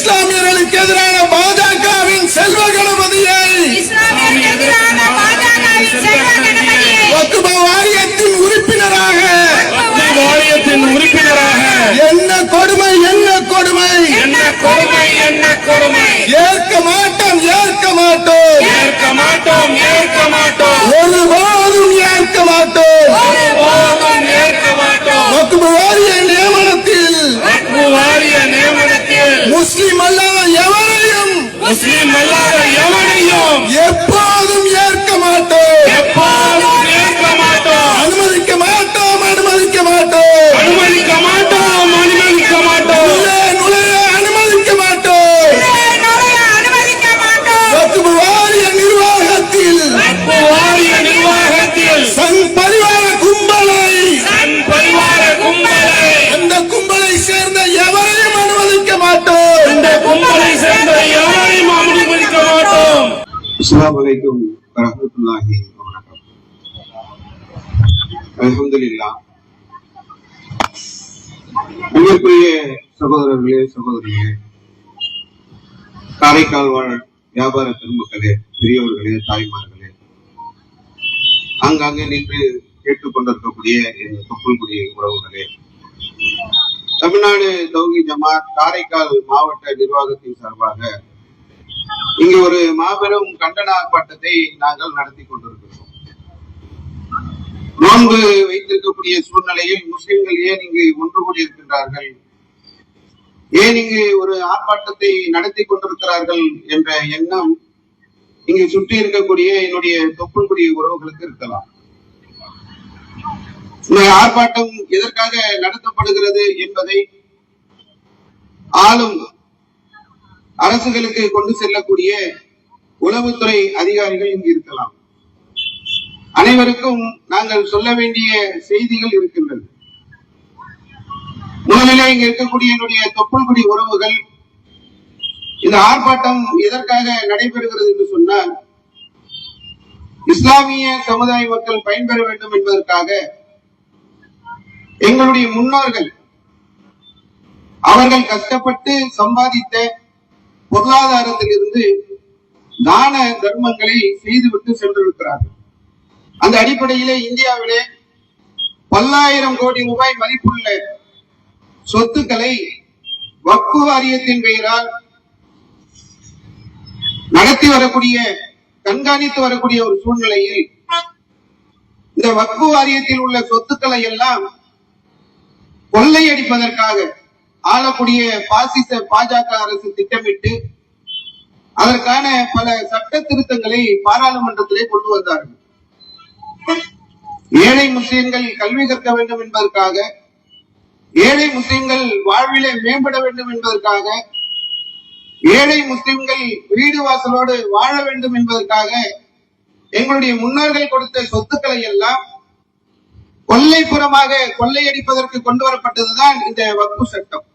இஸ்லாமியர்களுக்கு எதிரான பாஜகவின் செல்வ கணபதியை வக்ஃப் வாரியத்தின் உறுப்பினராக என்ன கொடுமை என்ன கொடுமை என்ன கொடுமை என்ன கொடுமை ஏற்க மாட்டோம் ஏற்க மாட்டோம் ஏற்க மாட்டோம் ஏற்க மாட்டோம் ஒருபோதும் ஏற்க மாட்டோம் ஒருபோதும் ஏற்க மாட்டோம் வக்ஃப் வாரிய நியமனத்தில் முஸ்லிம் அல்லாத எவரையும் எப்போதும் ஏற்க மாட்டோம் எப்போதும் ஏற்க மாட்டோம் அனுமதிக்க மாட்டோம் அனுமதிக்க மாட்டோம் அனுமதிக்க மாட்டோம் அனுமதிக்க மாட்டோம் நுழைய அனுமதிக்க மாட்டோம் வக்ஃப் வாரிய நிர்வாகத்தில் சங் பரிவார கும்பலை அந்த கும்பலை சேர்ந்த எவரையும் அனுமதிக்க மாட்டோம் அஸ்ஸலாமு அலைக்கும் வரஹ்மத்துல்லாஹி வபரகாத்துஹு. அல்ஹம்துலில்லாஹ். அன்பிற்குரிய சகோதரர்களே சகோதரிகளே, காரைக்கால் வாழ் வியாபார பெருமக்களே, பெரியவர்களே, தாய்மார்களே, ஆங்காங்கே நின்று கேட்டுக்கொண்டிருக்கக்கூடிய என் தொப்புள்குடி உறவுகளே, தமிழ்நாடு தௌஹீத் ஜமாத் காரைக்கால் மாவட்ட நிர்வாகத்தின் சார்பாக இங்கு ஒரு மாபெரும் கண்டன ஆர்ப்பாட்டத்தை நாங்கள் நடத்தி கொண்டிருக்கிறோம். நோன்பு வைத்திருக்கக்கூடிய சூழ்நிலையில் முஸ்லிம்கள் ஏன் இங்கு ஒன்று கூடியிருக்கின்றார்கள், ஏன் இங்கு ஒரு ஆர்ப்பாட்டத்தை நடத்தி கொண்டிருக்கிறார்கள் என்ற எண்ணம் இங்கு சுற்றி இருக்கக்கூடிய என்னுடைய தொப்புள்குடி உறவுகளுக்கு இருக்கலாம். இந்த ஆர்ப்பாட்டம் எதற்காக நடத்தப்படுகிறது என்பதை ஆளும் அரசுகளுக்கு கொண்டு செல்லக்கூடிய உளவுத்துறை அதிகாரிகள் இங்கு இருக்கலாம். அனைவருக்கும் நாங்கள் சொல்ல வேண்டிய செய்திகள் இருக்கின்றது. முதலிலே இங்கு இருக்கக்கூடிய என்னுடைய தொப்புள்குடி உறவுகள், இந்த ஆர்ப்பாட்டம் எதற்காக நடைபெறுகிறது என்று சொன்னால், இஸ்லாமிய சமுதாய மக்கள் பயன்பெற வேண்டும் என்பதற்காக எங்களுடைய முன்னோர்கள் அவர்கள் கஷ்டப்பட்டு சம்பாதித்த பொருளாதாரத்திலிருந்து தான தர்மங்களை செய்துவிட்டு சென்றிருக்கிறார்கள். அந்த அடிப்படையிலே இந்தியாவிலே பல்லாயிரம் கோடி ரூபாய் மதிப்புள்ள சொத்துக்களை வக்ஃப் வாரியத்தின் பெயரால் நடத்தி வரக்கூடிய, கண்காணித்து வரக்கூடிய ஒரு சூழ்நிலையில் இந்த வக்ஃப் வாரியத்தில் உள்ள சொத்துக்களை எல்லாம் கொள்ளையடிப்பதற்காக ஆளக்கூடிய பாசிச பாஜக அரசு திட்டமிட்டு அதற்கான பல சட்ட திருத்தங்களை பாராளுமன்றத்திலே கொண்டு வந்தார்கள். ஏழை முஸ்லிம்கள் கல்வி கற்க வேண்டும் என்பதற்காக, ஏழை முஸ்லிம்கள் வாழ்விலே மேம்பட வேண்டும் என்பதற்காக, ஏழை முஸ்லிம்கள் வீடு வாசலோடு வாழ வேண்டும் என்பதற்காக எங்களுடைய முன்னோர்கள் கொடுத்த சொத்துக்களை எல்லாம் கொள்ளைப்புறமாக கொள்ளையடிப்பதற்கு கொண்டு வரப்பட்டதுதான் இந்த வக்ஃப் சட்டம்.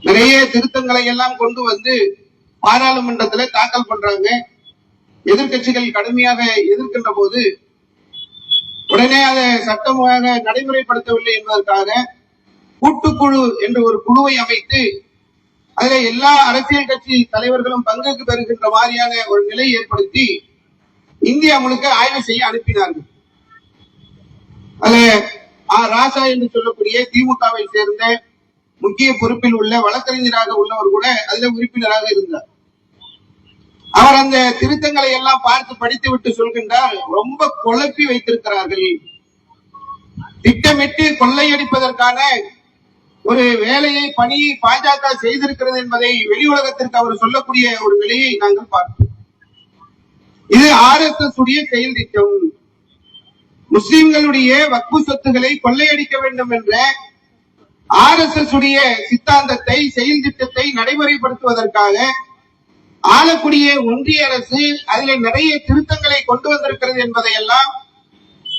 நிறைய திருத்தங்களை எல்லாம் கொண்டு வந்து பாராளுமன்றத்தில் தாக்கல் பண்றாங்க. எதிர்கட்சிகள் கடுமையாக எதிர்க்கின்ற போது உடனே அதை சட்டமாக நடைமுறைப்படுத்தவில்லை என்பதற்காக கூட்டுக்குழு என்ற ஒரு குழுவை அமைத்து அதில் எல்லா அரசியல் கட்சி தலைவர்களும் பங்குக்கு பெறுகின்ற மாதிரியான ஒரு நிலை ஏற்படுத்தி இந்தியா முழுக்க ஆய்வு செய்ய அனுப்பினார்கள். அதில் ராசா என்று சொல்லக்கூடிய திமுகவை சேர்ந்த முக்கிய பொறுப்பில் உள்ள வழக்கறிஞராக உள்ளவர் கூட அதுல உறுப்பினராக இருந்தார். அவர் அந்த திருத்தங்களை எல்லாம் பார்த்து படித்து விட்டு சொல்கின்றார், ரொம்ப குழப்பி வைத்திருக்கிறார்கள், திட்டமிட்டு கொள்ளையடிப்பதற்கான ஒரு வேலையை பணியை பாஜக செய்திருக்கிறது என்பதை வெளி உலகத்திற்கு அவர் சொல்லக்கூடிய ஒரு நிலையை நாங்கள் பார்த்தோம். இது RSS உடைய செயல் திட்டம். முஸ்லிம்களுடைய வக்ஃப் சொத்துக்களை கொள்ளையடிக்க வேண்டும் என்ற RSS உடைய சித்தாந்தத்தை, செயல் திட்டத்தை நடைமுறைப்படுத்துவதற்காக ஆளக்கூடிய ஒன்றிய அரசு அதில் நிறைய திருத்தங்களை கொண்டு வந்திருக்கிறது என்பதையெல்லாம்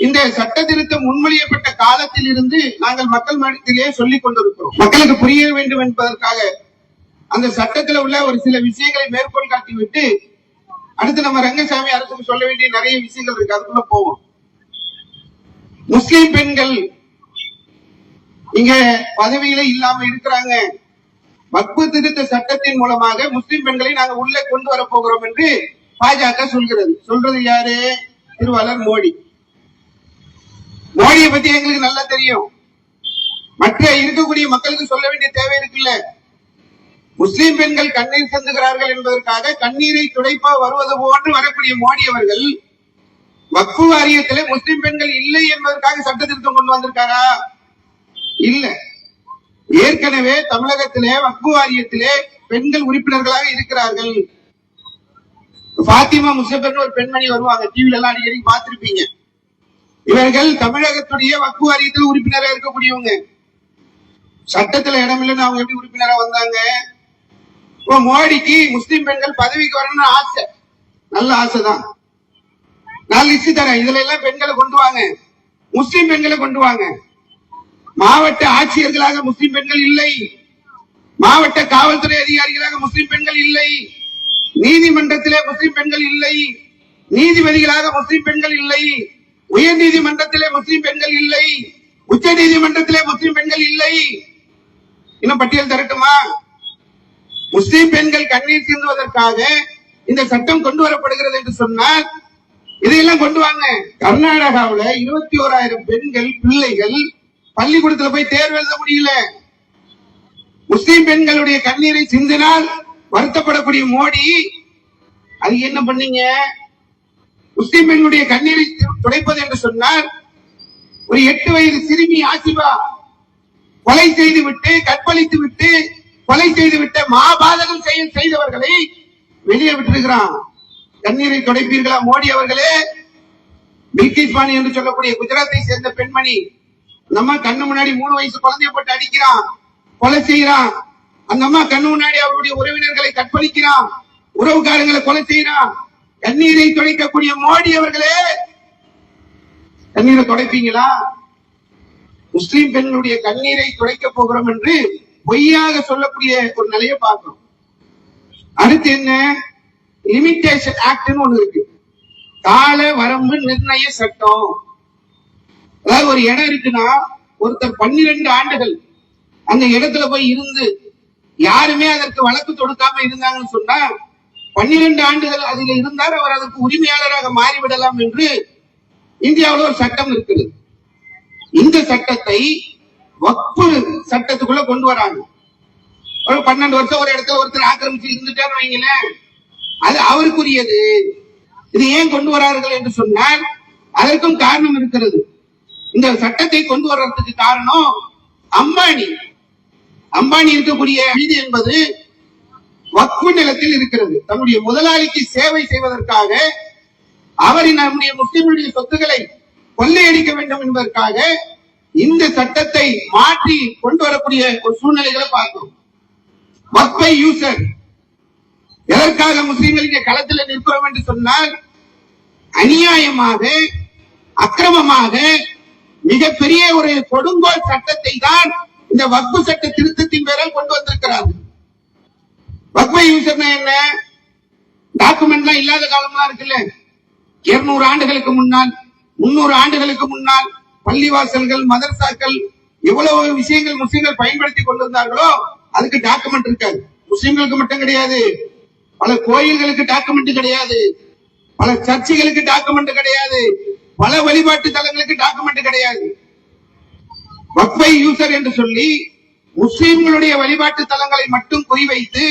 இந்த சட்ட திருத்தம் முன்மொழியப்பட்ட காலத்தில் இருந்து நாங்கள் மக்கள் மன்றத்திலே சொல்லிக் கொண்டிருக்கிறோம். மக்களுக்கு புரிய வேண்டும் என்பதற்காக அந்த சட்டத்தில் உள்ள ஒரு சில விஷயங்களை மேற்கோள் காட்டிவிட்டு அடுத்து நம்ம ரங்கசாமி அரசுக்கு சொல்ல வேண்டிய நிறைய விஷயங்கள் இருக்கு, அதுக்குள்ள போவோம். முஸ்லிம் பெண்கள் இங்க பதவியில இல்லாம இருக்கிறாங்க, வக்பு திருத்த சட்டத்தின் மூலமாக முஸ்லிம் பெண்களை நாங்க உள்ளே கொண்டு வர போகிறோம் என்று பாஜக சொல்றது யாரு? திருவாளர் மோடி. மோடியை பத்தி எங்களுக்கு நல்லா தெரியும். மற்ற இருக்கக்கூடிய மக்களுக்கு சொல்ல வேண்டிய தேவை இருக்குல்ல. முஸ்லிம் பெண்கள் கண்ணீர் சிந்துகிறார்கள் என்பதற்காக கண்ணீரை துடைப்ப வருவது போன்று வரக்கூடிய மோடி அவர்கள் வக்பு வாரியத்திலே முஸ்லிம் பெண்கள் இல்லை என்பதற்காக சட்ட திருத்தம் கொண்டு வந்திருக்காரா? இல்ல. ஏற்கனவே தமிழகத்திலே வக்பு வாரியத்திலே பெண்கள் உறுப்பினர்களாக இருக்கிறார்கள். பாத்திமா முசபர் ஒரு பெண்மணி வருவாங்க, டிவில எல்லாம் அடிக்கடி பார்த்திருப்பீங்க. இவர்கள் தமிழகத்துடைய வக்பு வாரியத்தில் உறுப்பினராக இருக்கக்கூடியவங்க. சட்டத்துல இடம் இல்லைன்னு அவங்க எப்படி உறுப்பினரா வந்தாங்க? மோடிக்கு முஸ்லிம் பெண்கள் பதவிக்கு வரணும்னு ஆசை, நல்ல ஆசைதான். நான் லிஸ்ட் தரேன், இதுல எல்லாம் பெண்களை கொண்டு வாங்க, முஸ்லிம் பெண்களை கொண்டு வாங்க. மாவட்ட ஆட்சியர்களாக முஸ்லிம் பெண்கள் இல்லை, மாவட்ட காவல்துறை அதிகாரிகளாக முஸ்லிம் பெண்கள் இல்லை, நீதிமன்றத்திலே முஸ்லிம் பெண்கள் இல்லை, நீதிபதிகளாக முஸ்லிம் பெண்கள் இல்லை, உயர் நீதிமன்றத்திலே முஸ்லிம் பெண்கள் இல்லை, உச்ச நீதிமன்றத்திலே முஸ்லிம் பெண்கள் இல்லை. இன்னும் பட்டியல் தரட்டுமா? முஸ்லிம் பெண்கள் கண்ணீர் சிந்துவதற்காக இந்த சட்டம் கொண்டு வரப்படுகிறது என்று சொன்னால் இதையெல்லாம் கொண்டு வாங்க. கர்நாடகாவில் 21,000 பெண்கள் பிள்ளைகள் பள்ளிக்கூடத்தில் போய் தேர்வு எழுத முடியல. முஸ்லிம் பெண்களுடைய கண்ணீரை சிந்தினால் வருத்தப்படக்கூடிய மோடி அது என்ன பண்ணீங்க? முஸ்லிம் பெண்களுடைய கண்ணீரை துடைப்பது என்று சொன்னால் ஒரு 8 வயது சிறுமி ஆசிபா கொலை செய்து விட்டு கற்பழித்து விட்டு கொலை செய்து விட்ட மாபாதகம் செய்தவர்களை வெளியே விட்டிருக்கிறான். கண்ணீரை துடைப்பீர்களா மோடி அவர்களே? பில்கிஸ் பானி என்று சொல்லக்கூடிய குஜராத்தை சேர்ந்த பெண்மணி நம்ம கண்ணு முன்னாடி 3 வயசு குழந்தைய போட்டு அடிக்கிறான், கொலை செய்யறான். அந்த அம்மா கண்ணு முன்னாடி அவருடைய உறவினர்களை கற்பழிக்கிறான், உறவுக்காரங்களை கொலை செய்யறான். கண்ணீரை துடைக்கக்கூடிய மோடி அவர்களே, கண்ணீரை துடைப்பீங்களா? முஸ்லிம் பெண்களுடைய கண்ணீரை துடைக்க போகிறோம் என்று பொய்யாக சொல்லக்கூடிய ஒரு நிலையை பார்க்கிறோம். அடுத்து என்ன? லிமிடேஷன் ஆக்ட் ஒண்ணு இருக்கு, கால வரம்பு நிர்ணய சட்டம். அதாவது ஒரு இடம் இருக்குன்னா ஒருத்தர் 12 ஆண்டுகள் அந்த இடத்துல போய் இருந்து யாருமே அதற்கு வழக்கு தொடுக்காம இருந்தாங்கன்னு சொன்னா 12 ஆண்டுகள் அதில் இருந்தார், அவர் அதற்கு உரிமையாளராக மாறிவிடலாம் என்று இந்தியாவில் ஒரு சட்டம் இருக்குது. இந்த சட்டத்தை வக்பு சட்டத்துக்குள்ள கொண்டு வராங்க. ஒரு 12 வருஷம் ஒரு இடத்துல ஒருத்தர் ஆக்கிரமிச்சு இருந்துட்டாரு வைங்களேன், அது அவருக்குரியது. இது ஏன் கொண்டு வரார்கள் என்று சொன்னால் அதற்கும் காரணம் இருக்கிறது. இந்த சட்டத்தை கொண்டு வர்றதுக்கு காரணம் அம்பானி இருக்கக்கூடிய வீடு என்பது வக்பு நிலத்தில் இருக்கிறது. தன்னுடைய முதலாளிக்கு சேவை செய்வதற்காக அவர் நம்முடைய முஸ்லிம்களுடைய சொத்துக்களை கொள்ளையடிக்க வேண்டும் என்பதற்காக இந்த சட்டத்தை மாற்றி கொண்டு வரக்கூடிய ஒரு சூழ்நிலைகளை பார்க்கிறோம். வக்பை யூசர் எதற்காக முஸ்லிம்கள் இங்கே களத்தில் நிற்கிறோம் என்று சொன்னால் அநியாயமாக அக்கிரமமாக மிகப்பெரிய ஒரு கொடுங்கோல் சட்டத்தை தான் இந்த வக்பு சட்ட திருத்தத்தின் பேரால் கொண்டு வந்திருக்கிறார்கள். வக்பை யூசர்னா என்ன? டாக்குமெண்ட்லாம் இல்லாத காலம்லாம் இருக்குல்ல, 200 ஆண்டுகளுக்கு முன்னால் 300 ஆண்டுகளுக்கு முன்னால் பள்ளிவாசல்கள் மதரசாக்கள் எவ்வளவு விஷயங்கள் முஸ்லிம்கள் பயன்படுத்தி கொண்டிருந்தார்களோ அதுக்கு டாக்குமெண்ட் இருக்காது. முஸ்லிம்களுக்கு மட்டும் கிடையாது, பல கோயில்களுக்கு டாக்குமெண்ட் கிடையாது, பல சர்ச்சுகளுக்கு டாக்குமெண்ட் கிடையாது, பல வழிபாட்டு தலங்களுக்கு டாக்குமெண்ட் கிடையாது. வக்பை யூசர் என்று சொல்லி முஸ்லிம்களுடைய வழிபாட்டு தலங்களை மட்டும் குறிவைத்து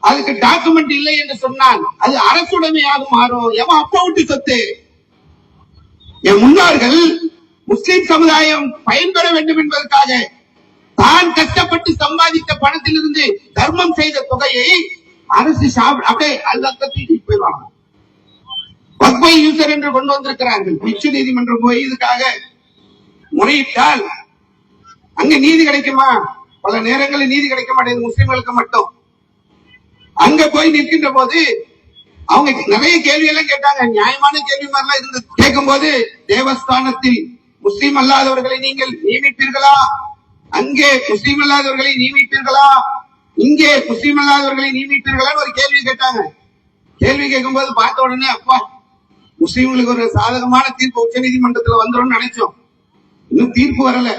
அதுக்கு டாக்குமெண்ட் இல்லை என்று சொன்னால் அது அரசுடைமையாக மாறும். எவன் அப்பா விட்டு சொத்து? என் முன்னோர்கள் முஸ்லிம் சமுதாயம் பயன்பெற வேண்டும் என்பதற்காக தான் கஷ்டப்பட்டு சம்பாதித்த பணத்திலிருந்து தர்மம் செய்த தொகையை அரசு அப்படியே அல்ல போயிடுவாங்க. வக்பை யூசர் என்று கொண்டு வந்திருக்கிறார்கள். உச்ச நீதிமன்றம் போய் இதுக்காக முறையிட்டால் அங்க நீதி கிடைக்குமா? பல நேரங்களில் நீதி கிடைக்க மாட்டேங்குது முஸ்லிம்களுக்கு மட்டும். அங்க போய் நிற்கின்ற போது அவங்க நிறைய கேள்வி எல்லாம் கேட்டாங்க, நியாயமான கேள்வி மாதிரிலாம் இருந்து கேட்கும் போது தேவஸ்தானத்தில் முஸ்லிம் அல்லாதவர்களை நீங்கள் நியமிப்பீர்களா? அங்கே முஸ்லிம் அல்லாதவர்களை நியமிப்பீர்களா? இங்கே முஸ்லிம் அல்லாதவர்களை நியமிப்பீர்களான்னு ஒரு கேள்வி கேட்டாங்க. கேள்வி கேட்கும் போது பார்த்த உடனே அப்பா முஸ்லிம்களுக்கு ஒரு சாதகமான தீர்ப்பு உச்ச நீதிமன்றத்தில் வந்துடும் நினைச்சோம். இன்னும் தீர்ப்பு வரல.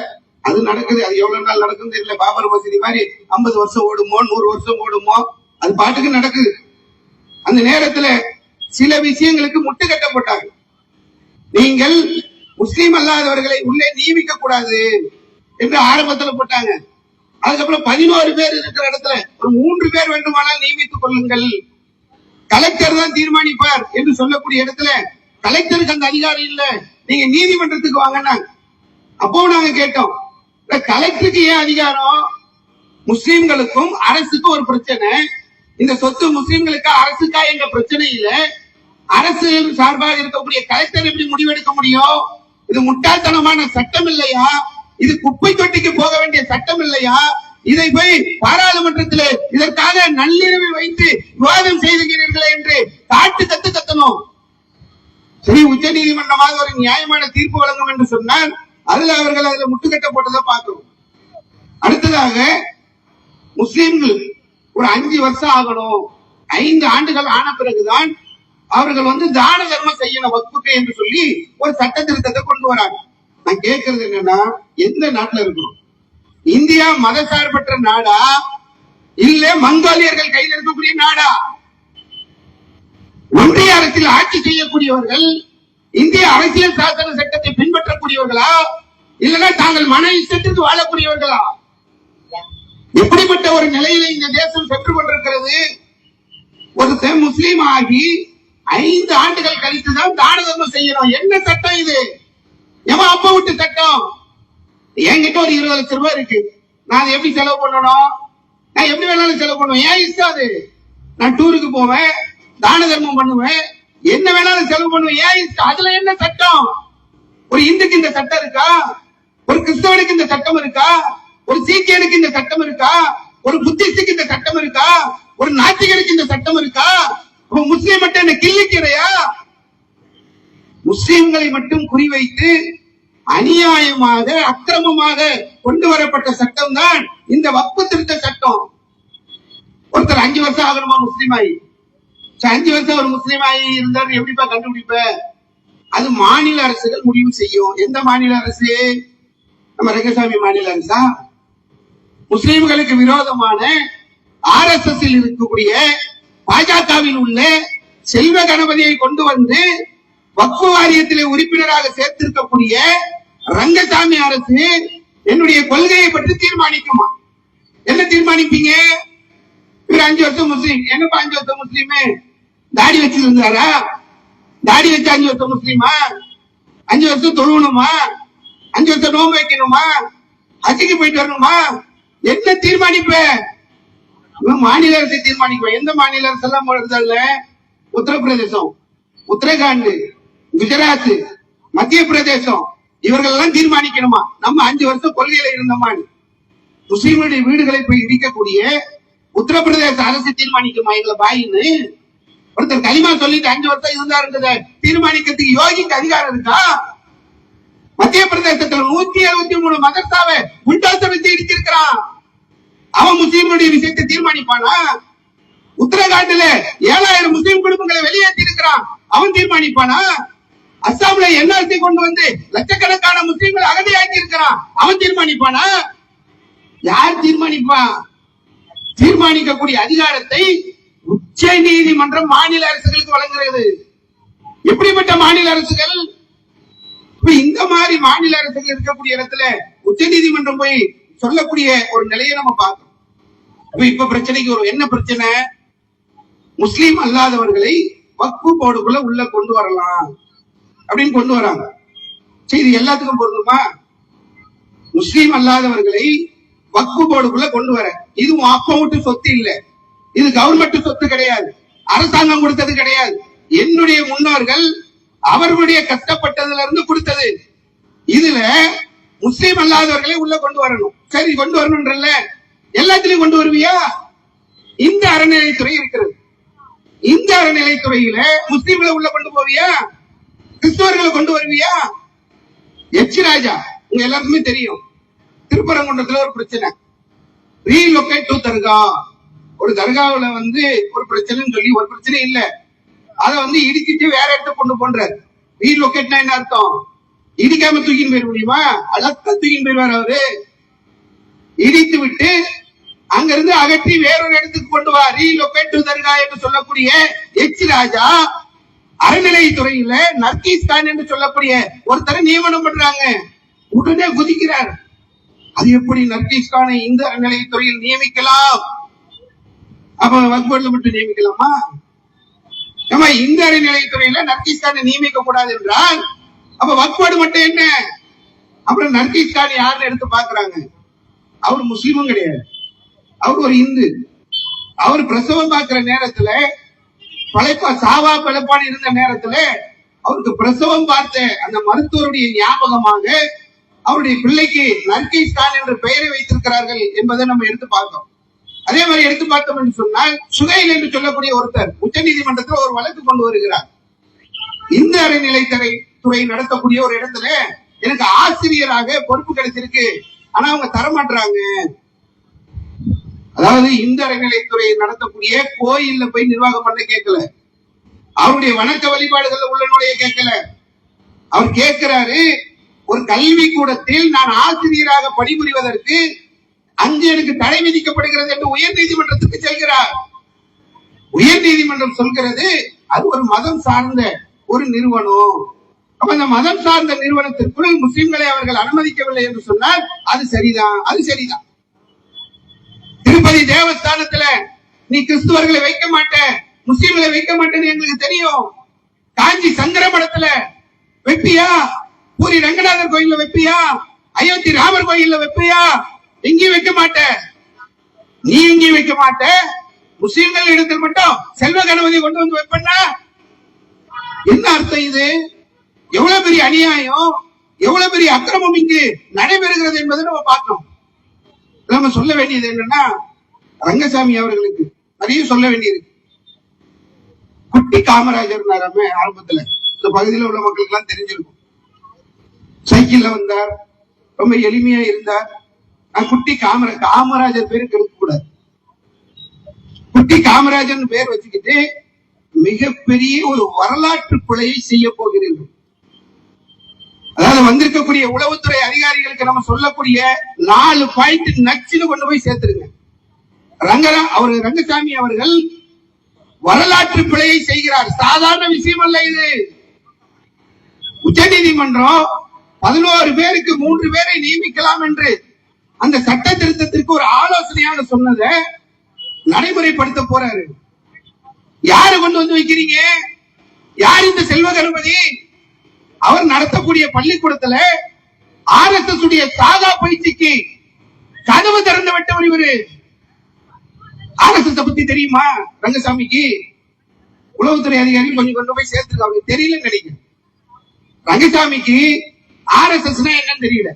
அது நடக்குது. அது எவ்வளவு நாள் நடக்கும் தெரியல. பாபர் மசூதி மாதிரி 50 வருஷம் ஓடுமோ 100 வருஷம் ஓடுமோ, அது பாட்டுக்கு நடக்குது. அந்த நேரத்துல சில விஷயங்களுக்கு முட்டுக்கட்டப்பட்டாங்க. நீங்கள் முஸ்லீம் அல்லாதவர்களை உள்ளே நியமிக்க கூடாது என்று ஆரம்பத்துல போட்டாங்க. அதுக்கப்புறம் 11 பேர் இருக்கிற இடத்துல ஒரு 3 பேர் வேண்டுமானால் நியமித்துக் கொள்ளுங்கள், கலெக்டர் தான் தீர்மானிப்பார் என்று சொல்லக்கூடிய இடத்துல கலெக்டருக்கு அந்த அதிகாரம் இல்ல, நீங்க நீதிமன்றத்துக்கு வாங்க. அப்போ நாங்க கேட்டோம், கலெக்டருக்கு ஏன் அதிகாரம்? முஸ்லீம்களுக்கும் அரசுக்கும் ஒரு பிரச்சனை. இந்த சொத்து முஸ்லீம்களுக்கா அரசுக்கா என்ற பிரச்சனை இல்ல. அரசு சார்பாக இருக்கக்கூடிய கலெக்டர் எப்படி முடிவெடுக்க முடியும்? இது முட்டாள்தனமான சட்டம் இல்லையா? இது குப்பை தொட்டிக்கு போக வேண்டிய சட்டம் இல்லையா? இதை போய் பாராளுமன்றத்தில் இதற்காக நள்ளிரவை வைத்து விவாதம் செய்துகிறீர்களே என்று காட்டு கத்து கத்தணும். சரி, உச்ச நீதிமன்றமாக ஒரு நியாயமான தீர்ப்பு வழங்கும் என்று சொன்னால் அதுல அவர்கள் அதுல முட்டுக்கட்ட போட்டதை பார்க்கணும். அடுத்ததாக முஸ்லிம்கள் ஒரு 5 வருஷம் ஆகணும், 5 ஆண்டுகள் ஆன பிறகுதான் அவர்கள் தான தர்மம் செய்யணும் வக்ஃபுக்கு என்று சொல்லி ஒரு சட்ட திருத்தத்தை கொண்டு வராங்க. நான் கேட்கறது என்னன்னா, எந்த நாட்டுல இருக்கிறோம்? இந்தியா மதசார்பற்ற நாடா இல்ல மங்கோலியர்கள் கையில் இருக்கக்கூடிய நாடா? ஒன்றிய அரசில் ஆட்சி செய்யக்கூடியவர்கள் இந்திய அரசியல் சாசன சட்டத்தை பின்பற்றக்கூடியவர்களா இல்லைன்னா தாங்கள் மன இஷ்டத்திற்கு வாழக்கூடியவர்களா? எப்படிப்பட்ட ஒரு நிலையில இந்த தேசம் சென்று கொண்டிருக்கிறது? ஒரு முஸ்லீம் ஆகி 5 ஆண்டுகள் கழித்துதான் தான தர்மம் செய்யணும். என்ன சட்டம் இது? எவன் அப்ப விட்டு சட்டம்? என்கிட்ட ஒரு 20 லட்சம் ரூபாய் இருக்கு, நான் அதை எப்படி செலவு பண்ணணும்? நான் எப்படி வேணாலும் செலவு பண்ணுவேன், ஏன் இஷ்டம் அது. நான் டூருக்கு போவேன், தான தர்மம் பண்ணுவேன், என்ன வேணாலும் செலவு பண்ணுவேன், ஏன் இஷ்டம். அதுல என்ன சட்டம்? ஒரு இந்துக்கு இந்த சட்டம் இருக்கா? ஒரு கிறிஸ்தவனுக்கு இந்த சட்டம் இருக்கா? ஒரு சீக்கியனுக்கு இந்த சட்டம் இருக்கா? ஒரு புத்திஸ்டுக்கு இந்த சட்டம் இருக்கா? ஒரு நாத்திகனுக்கு இந்த சட்டம் இருக்கா? முஸ்லீம் மட்டும் என்ன கிள்ளிக்கிறையா? முஸ்லீம்களை மட்டும் குறிவைத்து அநியாயமாக அக்கிரமமாக கொண்டு வரப்பட்ட சட்டம் தான் இந்த வக்ஃபு திருத்த சட்டம். ஒருத்தர் 5 வருஷம் ஆகணுமா முஸ்லீம் ஆகி? 5 வருஷம் ஒரு முஸ்லீம் ஆகி இருந்தாரு எப்படிப்பா கண்டுபிடிப்ப? அது மாநில அரசுகள் முடிவு செய்யும். எந்த மாநில அரசு? நம்ம ரங்கசாமி மாநில அரசா? முஸ்லீம்களுக்கு விரோதமான RSS இருக்கக்கூடிய பாஜகவில் உள்ள செல்வ கணபதியை கொண்டு வந்து வக்ஃபு வாரியத்திலே உறுப்பினராக சேர்த்திருக்கக்கூடிய ரங்கசாமி அரசு என்னுடைய கொள்கையை பற்றி தீர்மானிக்குமா? என்ன தீர்மானிப்பீங்க? இவர் 5 வருஷம் முஸ்லீம், என்னப்பா 5 வருஷம் முஸ்லீமே? தாடி வச்சிருந்தாரா? தாடி வச்சு 5 வருஷம் முஸ்லீமா? 5 வருஷம் தொழுவணுமா? 5 வருஷம் நோம்பு வைக்கணுமா? ஹஜ்ஜுக்கு போயிட்டு வரணுமா? என்ன தீர்மானிப்ப? மாநில அரசை தீர்மானிப்ப. எந்த மாநில அரசு எல்லாம் வருதல்ல? உத்தரப்பிரதேசம், உத்தரகாண்ட், குஜராத், மத்திய பிரதேசம், இவர்கள் எல்லாம் தீர்மானிக்கணுமா நம்ம 5 வருஷம் கொள்கையில இருந்தோமா? முஸ்லீம்களுடைய வீடுகளை போய் இடிக்கக்கூடிய உத்தரப்பிரதேச அரசு தீர்மானிக்குமா எங்களை பாயின்னு? ஒருத்தர் களிமா சொல்லிட்டு 5 வருஷம் இருந்தாருன்றத தீர்மானிக்கிறதுக்கு யோகிக்கு அதிகாரம் இருக்கா? மத்திய பிரதேசத்தில் 173 மதரசாவை புல்டோசர் வச்சு இடிச்சிருக்கிறான். அவன் முஸ்லீம்களுடைய விஷயத்தை தீர்மானிப்பானா? உத்தரகாண்ட்ல 7000 முஸ்லீம் குடும்பங்களை வெளியேற்றி இருக்கிறான், அவன் தீர்மானிப்பானா? அஸ்ஸாம்ல NRC கொண்டு வந்து லட்சக்கணக்கான முஸ்லீம்களை அகதியாக்கி இருக்கிறான், அவன் தீர்மானிப்பானா? யார் தீர்மானிப்பா? தீர்மானிக்கக்கூடிய அதிகாரத்தை உச்ச நீதிமன்றம் மாநில அரசுகளுக்கு வழங்குகிறது. எப்படிப்பட்ட மாநில அரசுகள்? இந்த மாதிரி மாநில அரசுகள் இருக்கக்கூடிய இடத்துல உச்ச நீதிமன்றம் போய் சொல்லக்கூடிய ஒரு நிலையை நம்ம பார்க்கணும். இப்ப பிரச்சனைக்கு ஒரு என்ன பிரச்சனை? முஸ்லீம் அல்லாதவர்களை வக்ஃபு போர்டுக்குள்ள உள்ள கொண்டு வரலாம் அப்படின்னு கொண்டு வராங்க. சரி, இது எல்லாத்துக்கும் பொருந்துமா? முஸ்லீம் அல்லாதவர்களை வக்ஃபு போர்டுக்குள்ள கொண்டு வர, இது அப்ப விட்டு சொத்து இல்ல, இது கவர்மெண்ட் சொத்து கிடையாது, அரசாங்கம் கொடுத்தது கிடையாது, என்னுடைய முன்னோர்கள் அவர்களுடைய கஷ்டப்பட்டதுல இருந்து கொடுத்தது. இதுல முஸ்லீம் அல்லாதவர்களை உள்ள கொண்டு வரணும். சரி, கொண்டு வரணும்ன்றல்ல, எல்லாத்திலையும் கொண்டு வருவியா? இந்த அறநிலைத்துறை இருக்கிறது, இந்த அறநிலைத்துறையில முஸ்லீம்களை உள்ள கொண்டு போவியா? கிறிஸ்தவர்களை கொண்டு வருவியா? எச் ராஜா உங்க எல்லாருக்குமே தெரியும், திருப்பரங்குன்றத்துல ஒரு பிரச்சனை, ரீலொகேட் டு தர்கா. ஒரு தர்காவுல ஒரு பிரச்சனைன்னு சொல்லி, ஒரு பிரச்சனை இல்ல, அதை இடிச்சிட்டு வேற இடத்த கொண்டு போன்றாரு. ரீலொகேட்னா என்ன அர்த்தம்? இடிக்காம தூக்கின்னு போயிட முடியுமா? அழகா தூக்கின்னு போயிடுவார் அவரு. இடித்து விட்டு அங்கிருந்து அகற்றி வேறொரு இடத்துக்கு கொண்டு வா, ரீலொகேட் டு தர்கா என்று சொல்லக்கூடிய எச் ராஜா அறநிலையத்துறையில நர்கீஸ் கான் என்று சொல்லக்கூடிய ஒருத்தரை நியமனம் பண்றாங்க. உடனே குதிக்கிறார். அது எப்படி நர்கீஸ் கானை இந்த அறநிலையத்துறையில் நியமிக்கலாம்? அப்ப வக்போர்ட்ல மட்டும் நியமிக்கலாமா? ஏமா இந்த அறநிலையத்துறையில நர்கீஸ் கானை நியமிக்க கூடாது என்றால் அப்ப வக்போர்டு மட்டும் என்ன? அப்புறம் நர்கீஸ் கான் யாருன்னு எடுத்து பாக்குறாங்க. அவர் முஸ்லீமும் கிடையாது, அவர் ஒரு இந்து. அவர் பிரசவம் பார்க்கிற நேரத்துல சாவா பிழைப்பான்னு இருந்த நேரத்துல அவருக்கு பிரசவம் பார்த்த அந்த மருத்துவருடைய ஞாபகமாக அவருடைய பிள்ளைக்கு நர்கீஸ் கான் என்ற பெயரை வைத்திருக்கிறார்கள் என்பதை நம்ம எடுத்து பார்த்தோம். அதே மாதிரி எடுத்து பார்த்தோம் என்று சொன்னால் சுகைல் என்று சொல்லக்கூடிய ஒருத்தர் உச்ச நீதிமன்றத்தில் ஒரு வழக்கு கொண்டு வருகிறார். இந்த அறநிலையத்துறை நடத்தக்கூடிய ஒரு இடத்துல எனக்கு ஆசிரியராக பொறுப்பு கிடைச்சிருக்கு, ஆனா அவங்க தரமாட்டாங்க. அதாவது இந்த அறநிலையத்துறை நடத்தக்கூடிய கோயில்ல போய் நிர்வாகம் பண்ண கேட்கல, அவருடைய வணக்க வழிபாடுகள் உள்ள நுழைய கேட்கல. அவர் கேட்கிறாரு, ஒரு கல்வி கூடத்தில் நான் ஆசிரியராக பணிபுரிவதற்கு அங்கு எனக்கு தடை விதிக்கப்படுகிறது என்று உயர் நீதிமன்றத்துக்கு செல்கிறார். உயர் நீதிமன்றம் சொல்கிறது அது ஒரு மதம் சார்ந்த ஒரு நிறுவனம். அப்ப அந்த மதம் சார்ந்த நிறுவனத்திற்குள் முஸ்லிம்களை அவர்கள் அனுமதிக்கவில்லை என்று சொன்னால் அது சரிதான், அது சரிதான். திருப்பதி தேவஸ்தானத்துல நீ கிறிஸ்துவர்களை வைக்க மாட்ட, முஸ்லிம்களை வைக்க மாட்டேன்னு எங்களுக்கு தெரியும். காஞ்சி சங்கர மடத்துல வைப்பியா? பூரி ரங்கநாதர் கோயில்ல வைப்பியா? அயோத்தி ராமர் கோயில்ல வைப்பியா? எங்கேயும் வைக்க மாட்ட. நீ எங்கேயும் வைக்க மாட்ட, முஸ்லிம்கள் இடத்தில் மட்டும் செல்வ கணபதி கொண்டு வந்து வைப்பா? என்ன அர்த்தம் இது? எவ்வளவு பெரிய அநியாயம், எவ்வளவு பெரிய அக்கிரமம் இங்கு நடைபெறுகிறது என்பதை நம்ம பார்க்கணும். நம்ம சொல்ல வேண்டியது என்னன்னா, ரங்கசாமி அவர்களுக்கு நிறைய சொல்ல வேண்டியது. குட்டி காமராஜர் ஆரம்பத்துல இந்த பகுதியில் உள்ள மக்களுக்கு எல்லாம் தெரிஞ்சிருக்கும். சைக்கிள்ல வந்தார், ரொம்ப எளிமையா இருந்தார். குட்டி காமராஜர் பேரு கெடுக்க கூடாது. குட்டி காமராஜர் பேர் வச்சுக்கிட்டு மிகப்பெரிய ஒரு வரலாற்று பிழையை செய்ய போகிறீர்கள். அதாவது வந்திருக்கக்கூடிய உளவுத்துறை அதிகாரிகளுக்கு நம்ம சொல்லக்கூடிய 4 பாயிண்ட் நச்சுன்னு கொண்டு போய் சேர்த்துருங்க. ரங்கசாமி அவர்கள் வரலாற்று பிழையை செய்கிறார். சாதாரண விஷயம் அல்ல இது. உச்ச நீதிமன்றம் 11 பேருக்கு 3 பேரை நியமிக்கலாம் என்று அந்த சட்ட திருத்தத்திற்கு ஒரு ஆலோசனையாக சொன்னதை நடைமுறைப்படுத்த போறாரு. யாரு கொண்டு வந்து வைக்கிறீங்க? யார் இந்த செல்வ கணபதி? அவர் நடத்தக்கூடிய பள்ளிக்கூடத்துல RSS உடைய சாதா பயிற்சிக்கு கதவு திறந்து விட்டவர் இவரு. RSS பத்தி தெரியுமா ரங்கசாமிக்கு? உளவுத்துறை அதிகாரி கொஞ்சம் கொண்டு போய் சேர்த்துருக்கு, அவருக்கு தெரியல நினைக்கிறேன். ரங்கசாமிக்கு RSS என்னன்னு தெரியல.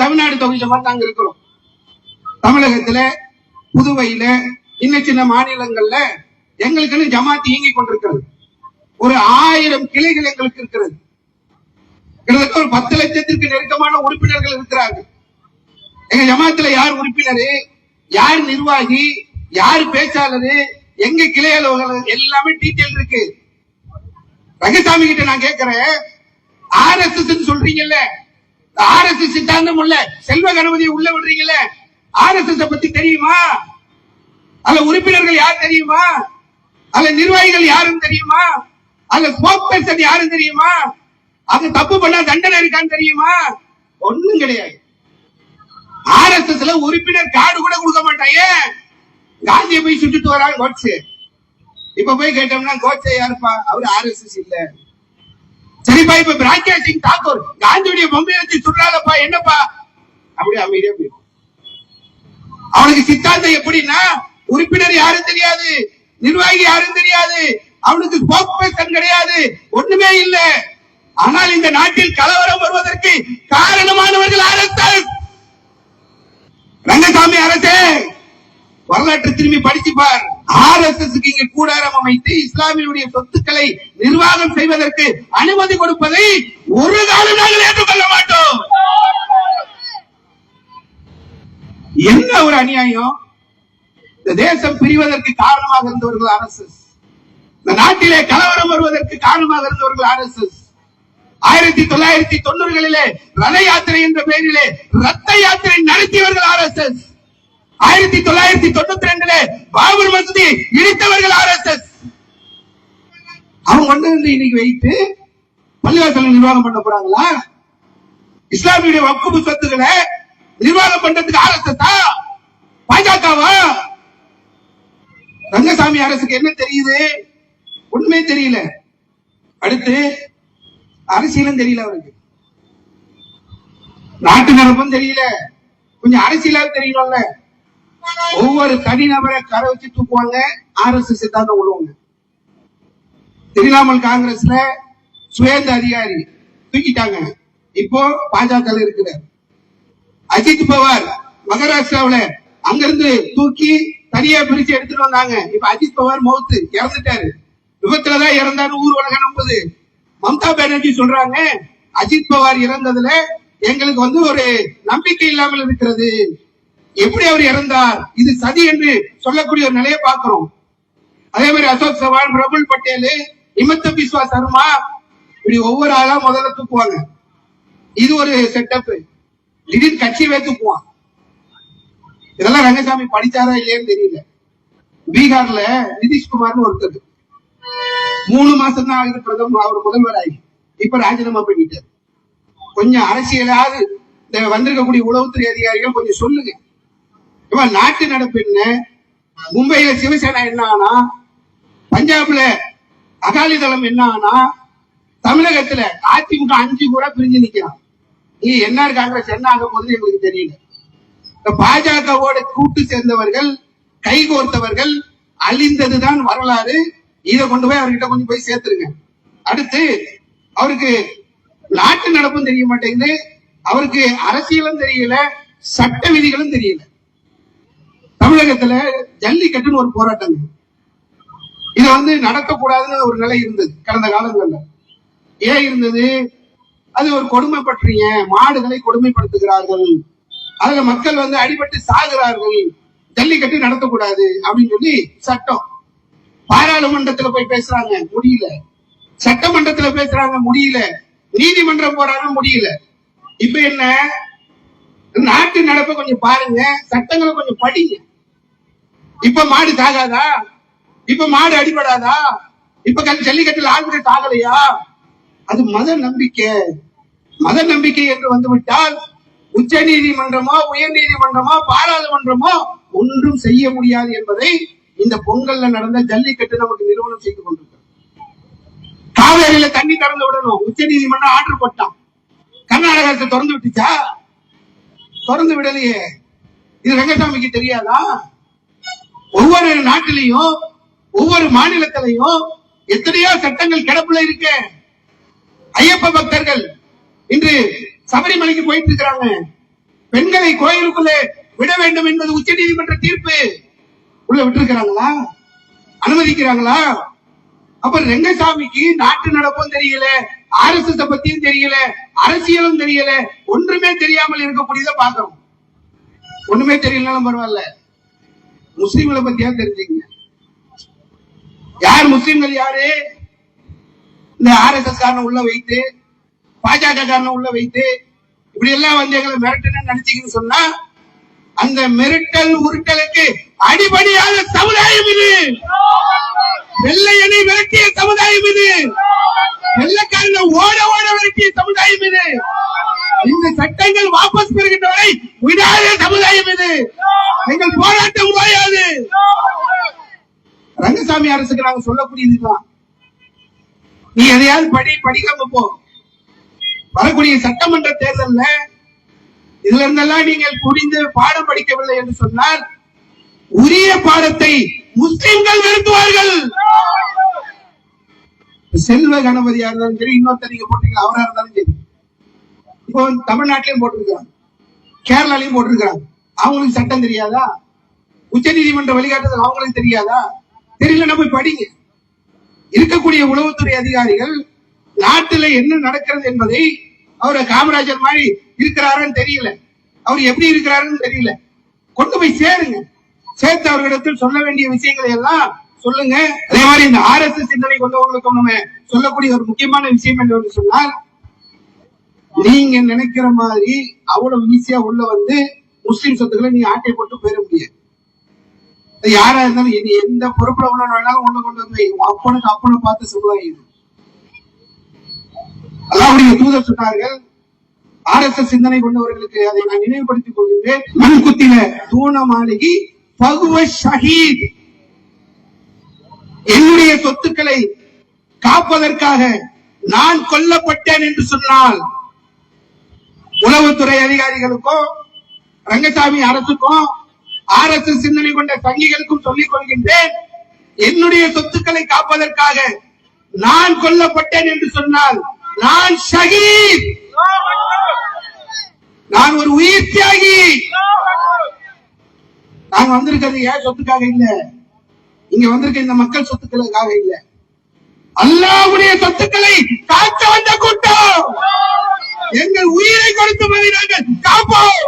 தமிழ்நாடு தொகுதியில மாதிரி நாங்க இருக்கிறோம். தமிழகத்துல, புதுவையில, இன்னும் சின்ன மாநிலங்கள்ல எங்களுக்குன்னு ஜமாத் இயங்கி கொண்டிருக்கிறது. ஒரு 1000 கிளைகள் எங்களுக்கு இருக்கிறது. கிட்டத்தட்ட ஒரு 10 லட்சத்திற்கு நெருக்கமான உறுப்பினர்கள் இருக்கிறார்கள். எங்க ஜமாத்துல யார் உறுப்பினர், யார் நிர்வாகி, யார் பேச்சாளர், எங்க கிளை அலுவலர்கள் எல்லாமே டீட்டெயில் இருக்கு. ரங்கசாமி கிட்ட நான் கேட்கிறேன், RSS சொல்றீங்கல்ல, RSS சித்தாந்தம் உள்ள செல்வ கணபதியை உள்ள விடுறீங்கல்ல, RSS பத்தி தெரியுமா? அதுல உறுப்பினர்கள் யார் தெரியுமா? அதுல நிர்வாகிகள் யாரும் தெரியுமா? அதுல ஸ்போக் பர்சன் யாரும் தெரியுமா? அது தப்பு பண்ணா தண்டனை இருக்கான்னு தெரியுமா? ஒண்ணும் கிடையாது. RSSல உறுப்பினர் கார்டு கூட கொடுக்க மாட்டாங்க. காந்தியை போய் சுட்டுட்டு வராங்க கோட்சே. இப்ப போய் கேட்டோம்னா கோட்சே யாருப்பா? அவரு RSS இல்ல. சரிப்பா, இப்ப பிராக்யா சிங் தாக்கூர் காந்தியுடைய பொம்மையை வச்சு சுடுறாளப்பா, என்னப்பா? அப்படி அமைதியா போய் அவனுக்கு சித்தாந்தம் எப்படின்னா, உறுப்பினர் யாரும் தெரியாது, நிர்வாகி யாரும் தெரியாது, அவனுக்கு ஸ்போக் பர்சன் கிடையாது, ஒண்ணுமே இல்ல. ஆனால் இந்த நாட்டில் கலவரம் வருவதற்கு காரணமானவர்கள் RSS. ரங்கசாமி அரசே, வரலாற்று திரும்பி படிச்சுப்பார். RSS இங்க கூடாரம் அமைத்து இஸ்லாமியுடைய சொத்துக்களை நிர்வாகம் செய்வதற்கு அனுமதி கொடுப்பதை ஒரு காலம் நாங்கள் ஏற்றுக்கொள்ள மாட்டோம். என்ன ஒரு அநியாயம்! இந்த தேசம் பிரிவதற்கு காரணமாக இருந்தவர்கள் RSS. இந்த நாட்டிலே கலவரம் வருவதற்கு காரணமாக இருந்தவர்கள் RSS. 1990களிலே ரத யாத்திரை என்ற பெயரிலே ரத்த யாத்திரை நடத்தியவர்கள் RSS. 1992 பாபர் மசூதி இடித்தவர்கள் RSS. அவங்க வந்து இன்னைக்கு வைத்து பள்ளிவாசல் நிர்வாகம் பண்ண போறாங்களா? இஸ்லாமிய வக்ஃபு சொத்துக்களை நிர்வாகம் பண்றதுக்கு RSS பாஜகவா? ரங்கசாமி அரசுக்கு என்ன தெரியுது? ஒண்ணுமே தெரியல. அடுத்து அரசியலும் தெரியல, அவருக்கு நாட்டு நடப்பும் தெரியல, கொஞ்சம் அரசியலாவது தெரியணும்ல. ஒவ்வொரு தனிநபரை கரை வச்சு தூக்குவாங்க, RSS தான் விடுவாங்க. திரிணாமுல் காங்கிரஸ்ல சுயேந்த அதிகாரி தூக்கிட்டாங்க, இப்போ பாஜக இருக்கிறார். அஜித் பவார் மகாராஷ்டிராவில அங்கிருந்து தூக்கி தனியா பிரிச்சு எடுத்துட்டு வந்தாங்க. இப்ப அஜித் பவார் மௌத்து, இறந்துட்டாரு. விபத்துலதான் இறந்தாரு, ஊர் உலகம் நம்புது. மம்தா பானர்ஜி சொல்றாங்க, அஜித் பவார் இறந்ததுல எங்களுக்கு வந்து ஒரு நம்பிக்கை இல்லாமல் இருக்கிறது. எப்படி அவர் இறந்தார், இது சதி என்று சொல்லக்கூடிய ஒரு நிலையை பார்க்கிறோம். அதே மாதிரி அசோக் சவான், பிரபுல் பட்டேல், ஹிமந்த பிஸ்வா சர்மா, இப்படி ஒவ்வொரு ஆளா முதல்ல தூக்குவாங்க. இது ஒரு செட்டப். திடீர்னு கட்சியவே தூக்குவான். இதெல்லாம் ரங்கசாமி படிச்சாரா இல்லையான்னு தெரியல. பீகார்ல நிதிஷ்குமார்னு ஒருத்தர் 3 மாசம் தான் ஆகுது பிரதமர், அவர் முதல்வர் ஆகி இப்ப ராஜினாமா பண்ணிட்டார். கொஞ்சம் அரசியலாவது இந்த வந்திருக்கக்கூடிய உளவுத்துறை அதிகாரிகள் கொஞ்சம் சொல்லுங்க. இப்ப நாட்டு நடப்பு என்ன? மும்பையில சிவசேனா என்ன ஆனா, பஞ்சாப்ல அகாலிதளம் என்ன ஆனா, தமிழகத்துல அதிமுக 5 கூட பிரிஞ்சு நிக்கிறான். நீ என்ஆர் காங்கிரஸ் என்ன ஆக போகுதுன்னு எங்களுக்கு தெரியல. பாஜகவோட கூட்டு சேர்ந்தவர்கள், கைகோர்த்தவர்கள், அழிந்ததுதான் வரலாறு. இதை கொண்டு போய் அவர்கிட்ட கொஞ்சம் போய் சேர்த்துருங்க. அடுத்து அவருக்கு நாட்டு நடப்பும் தெரிய மாட்டேங்குது, அவருக்கு அரசியலும் தெரியல, சட்ட விதிகளும் தெரியல. தமிழகத்துல ஜல்லிக்கட்டுன்னு ஒரு போராட்டம், இதை வந்து நடத்தக்கூடாதுன்னு ஒரு நிலை இருந்தது கடந்த காலங்கள்ல. ஏன் இருந்தது? அது ஒரு கொடுமைப்பட்டீங்க, மாடுகளை கொடுமைப்படுத்துகிறார்கள், அதுல மக்கள் வந்து அடிபட்டு சாகுறார்கள், ஜல்லிக்கட்டு நடத்தக்கூடாது அப்படின்னு சொல்லி சட்டம். பாராளுமன்றத்துல போய் பேசுறாங்க, முடியல. சட்டமன்றத்துல பேசுறாங்க, முடியல. நீதிமன்றம் போறாங்க, முடியல. இப்ப என்ன? நாட்டு நடப்ப கொஞ்சம் பாருங்க, சட்டங்களை கொஞ்சம் படிங்க. இப்ப மாடு சாகாதா? இப்ப மாடு அடிபடாதா? இப்ப ஜல்லிக்கட்டில் ஆள்கிட்ட ஆகலையா? அது மத நம்பிக்கை. மத நம்பிக்கை என்று வந்துவிட்டால் உச்ச நீதிமன்றமோ, உயர் நீதிமன்றமோ, பாராளுமன்றமோ ஒன்றும் செய்ய முடியாது என்பதை இந்த பொங்கல்ல நடந்த ஜல்லிக்கட்டு நமக்கு நிறுவனம் செய்து கொண்டிருக்கிறது. காவேரியில தண்ணி திறந்து விடணும், உச்ச நீதிமன்றம் ஆர்டர் போட்டான். கர்நாடக அரசு திறந்து விட்டுச்சா? திறந்து விடலையே. இது ரங்கசாமிக்கு தெரியாதா? ஒவ்வொரு நாட்டிலையும் ஒவ்வொரு மாநிலத்திலையும் எத்தனையோ சட்டங்கள் கிடப்புல இருக்கு. ஐயப்ப பக்தர்கள் இன்று சபரிமலைக்கு போயிட்டு இருக்கிறாங்க. பெண்களை கோயிலுக்குள்ளே விட வேண்டும் என்பது உச்ச நீதிமன்ற தீர்ப்பு. உள்ள விட்டுருக்கிறாங்களா? அனுமதிக்கிறாங்களா? அப்ப ரங்கசாமிக்கு நாட்டு நடப்பும் தெரியல, RSS பத்தியும் தெரியல, அரசியலும் தெரியல, ஒன்றுமே தெரியாமல் இருக்கக்கூடியதை பாக்கிறோம். ஒண்ணுமே தெரியலனாலும் பரவாயில்ல, முஸ்லிம்களை பத்தியா தெரிஞ்சுங்க. யார் முஸ்லிம்கள்? யாரு? இந்த RSS காரனை உள்ள வைத்து, பாஜக காரனை உள்ள வைத்து, இப்படி எல்லாம் வந்து எங்களை மிரட்டணும்னு நினைச்சீங்கன்னு சொன்னா, அந்த மிரட்டல் உருட்டலுக்கு அடிபடியான சமுதாயம் இது. வெள்ளையனை விரட்டிய சமுதாயம் இது. வெள்ளைக்காரனை ஓட ஓட விரட்டிய சமுதாயம் இது. இந்த சட்டங்கள் வாபஸ் பெறுகின்ற வரை விடாத சமுதாயம் இது. எங்கள் போராட்டம் ஓயாது. ரங்கசாமி அரசுக்கு நாங்க சொல்லக்கூடியதுதான், நீ எதையாவது படிக்காம போ. வரக்கூடிய சட்டமன்ற தேர்தல்ல இதுல இருந்தெல்லாம் நீங்கள் புரிந்து பாடம் படிக்கவில்லை என்று சொன்னால் உரிய பாடத்தை முஸ்லிம்கள் நிறுத்துவார்கள். செல்வ கணபதியா இருந்தாலும் சரி, இன்னொருத்தர் நீங்க போட்டீங்க அவரா இருந்தாலும் சரி, இப்போ தமிழ்நாட்டிலையும் போட்டிருக்கிறாங்க, கேரளாலையும் போட்டிருக்கிறாங்க. அவங்களுக்கு சட்டம் தெரியாதா? உச்ச நீதிமன்ற வழிகாட்டுதல் அவங்களுக்கு தெரியாதா? தெரியலன்னா போய் படிங்க. இருக்கக்கூடிய உளவுத்துறை அதிகாரிகள் நாட்டில் என்ன நடக்கிறது என்பதை, அவரை காமராஜர் மாதிரி இருக்கிறாருன்னு தெரியல, அவர் எப்படி இருக்கிறாருன்னு தெரியல, கொண்டு போய் சேருங்க. சேர்த்து அவர்களிடத்தில் சொல்ல வேண்டிய விஷயங்களை எல்லாம் சொல்லுங்க. அதே மாதிரி இந்த RSS சிந்தனை கொண்டவர்களுக்கு நம்ம சொல்லக்கூடிய ஒரு முக்கியமான விஷயம் என்று சொன்னால், நீங்க நினைக்கிற மாதிரி அவ்வளவு ஈஸியா உள்ள வந்து முஸ்லிம் சொத்துக்களை நீ ஆட்டை போட்டு போயிட முடியாது. யாரா இருந்தாலும் இனி எந்த பொறுப்புல உள்ள வேணாலும் உள்ள கொண்டு வந்து அப்பனுக்கு அப்பனை பார்த்து சொல்லுவாங்க. இது அல்லாஹ்வுடைய தூதர் சொன்னார்கள், RSS சிந்தனை கொண்டவர்களுக்கு அதை நான் நினைவுபடுத்திக் கொள்கின்றேன். மண் குத்தில தூண மாளிகை பகுவ ஷஹீத். என்னுடைய சொத்துக்களை காப்பதற்காக நான் கொல்லப்பட்டேன் என்று சொன்னால் உளவுத்துறை அதிகாரிகளுக்கும் ரங்கசாமி அரசுக்கும் RSS சிந்தனை கொண்ட சங்கிகளுக்கும் சொல்லிக் கொள்கின்றேன், என்னுடைய சொத்துக்களை காப்பதற்காக நான் கொல்லப்பட்டேன் என்று சொன்னால் நான் ஷஹீத், நான் ஒரு உயிர் தியாகி. நான் வந்திருக்கிறது ஏன் சொத்துக்காக இல்ல, இங்க வந்திருக்க இந்த மக்கள் சொத்துக்களுக்காக இல்ல, அல்லாஹ்வுடைய சொத்துக்களை காக்க வந்த கூட்டம். எங்கள் உயிரை கொடுத்து நாங்கள் காப்போம்.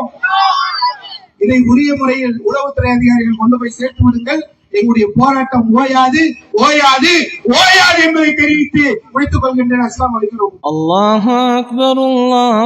இதை உரிய முறையில் உளவுத்துறை அதிகாரிகள் கொண்டு போய் சேர்த்து விடுங்கள். எங்களுடைய போராட்டம் ஓயாது ஓயாது ஓயாது என்பதை தெரிவித்து முடித்துக் கொள்கின்றேன். அஸ்ஸலாமு அலைக்கும். அல்லாஹு அக்பர், அல்லாஹ்